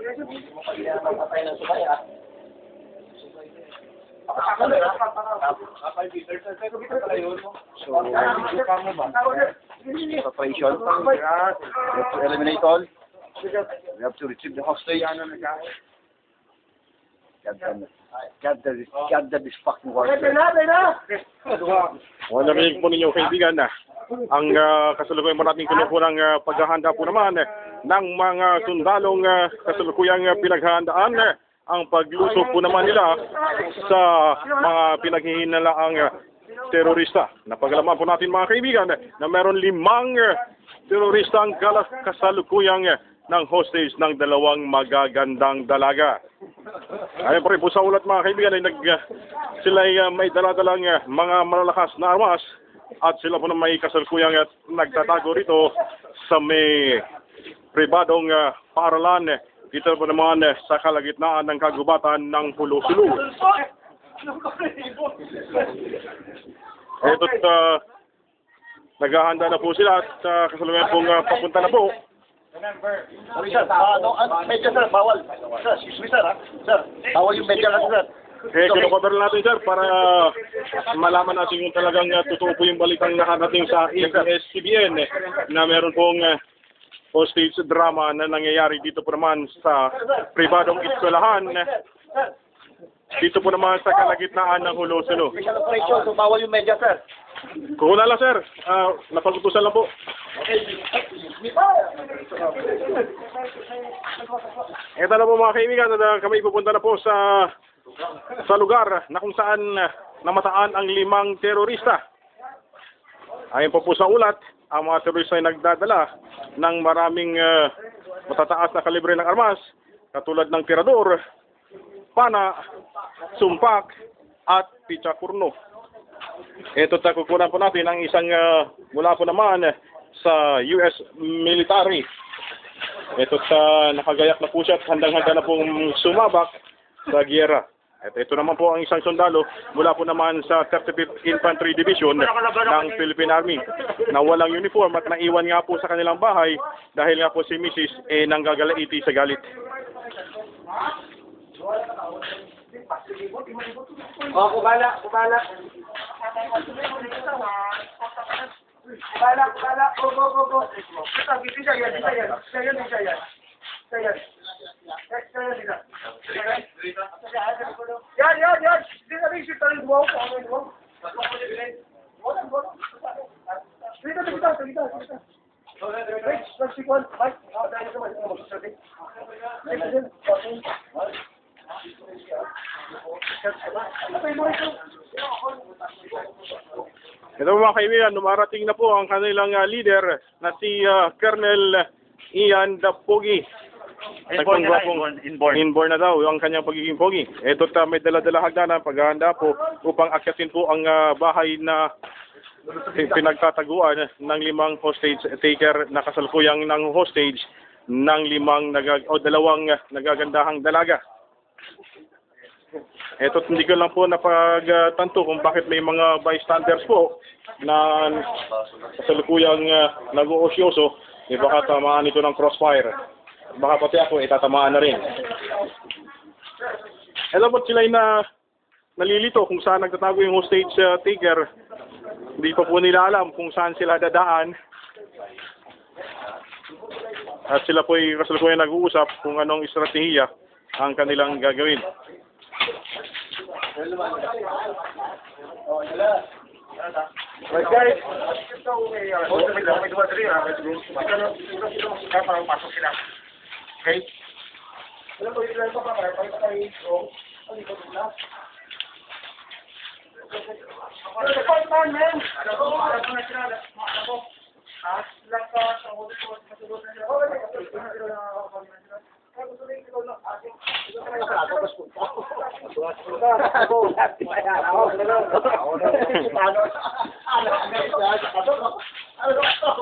Preparation. We have to eliminate all. We have to retrieve the hostage. God damn this fucking war. Narinig po ninyo kaibigan na ang kasalukuyang maraming kinukunang paghahanda po naman ng mga sundalong kasalukuyang pinaghahandaan ang paglusok po naman nila sa mga pinaghihinalaang terorista. Napagalaman po natin mga kaibigan na meron 5 teroristang kasalukuyang ng hostage ng 2 magagandang dalaga. Ayon pa rin po sa ulat mga kaibigan ay sila ay may daladalang mga malalakas na armas at sila po na may kasalukuyang nagtatago rito sa may pribadong paaralan dito po naman sa kalagitnaan ng kagubatan ng Pulo-Sulu. Ito't naghahanda na po sila at kasalukuyang pong papunta na po. Sorry sir, medyo sir, bawal. Sir, excuse me sir ha. Sir, bawal yung medyo lang sir. Kinocover natin sir para malaman natin kung talagang totoo po yung balitang nakarating sa ABS-CBN na meron pong hostage drama na nangyayari dito po naman sa pribadong eskwelahan. Dito po naman sa kalagitnaan ng Pulo-Sulu. Special operation, so bawal yung medyo sir. Kung wala lang sir, napag-utusan lang po. Ito na po mga kaibigan, kami pupunta na po sa lugar na kung saan namataan ang 5 terorista. Ayon po sa ulat, ang mga terorista ay nagdadala ng maraming matataas na kalibre ng armas, katulad ng tirador, pana, sumpak, at pitsakurno. Ito kukunan po natin ang isang mula po naman sa US military. Ito nakagayak na po siya at handang-handa na pong sumabak sa giyera. At ito naman po ang isang sundalo mula po naman sa 35th Infantry Division ng Philippine Army na walang uniform at naiwan nga po sa kanilang bahay dahil nga po si Mrs. nanggagalaiti sa galit. Kubala. Kubala, go. Bisa yan. Yan. Dito rin siya tayo buwaw ko. Dito. Wait, let's see one. Mike, dahil naman ito magsasabi. Ito mga kaibigan, dumarating na po ang kanilang leader na si Colonel Ian Dapogi. Inborn na daw ang kanyang pagiging pogi. Ito may dala-dala hagdanan, paghahanda po upang akyatin po ang bahay na pinagtataguan ng 5 hostage taker na kasalukuyang ng hostage ng 2 nagagandahang dalaga. Ito hindi ko lang po napagtanto kung bakit may mga bystanders po na kasalukuyang nag-uosyoso. Baka tamaan ito ng crossfire. Baka pati ako tatamaan na rin. Alam mo sila na nalilito kung saan nagtatago yung hostage taker. Hindi pa po nila alam kung saan sila dadaan. At sila po ay kasalukuyang nag-uusap kung anong estratehiya ang kanilang gagawin. Right guys, okay? Alam mo, ilan pa para pakita kayo yung alikot nila. Ano pa man, man? Ano na sila? Ano po? Lang pa sa ulo ko, matulog na sila. Gusto rin ikaw lang ating. Ano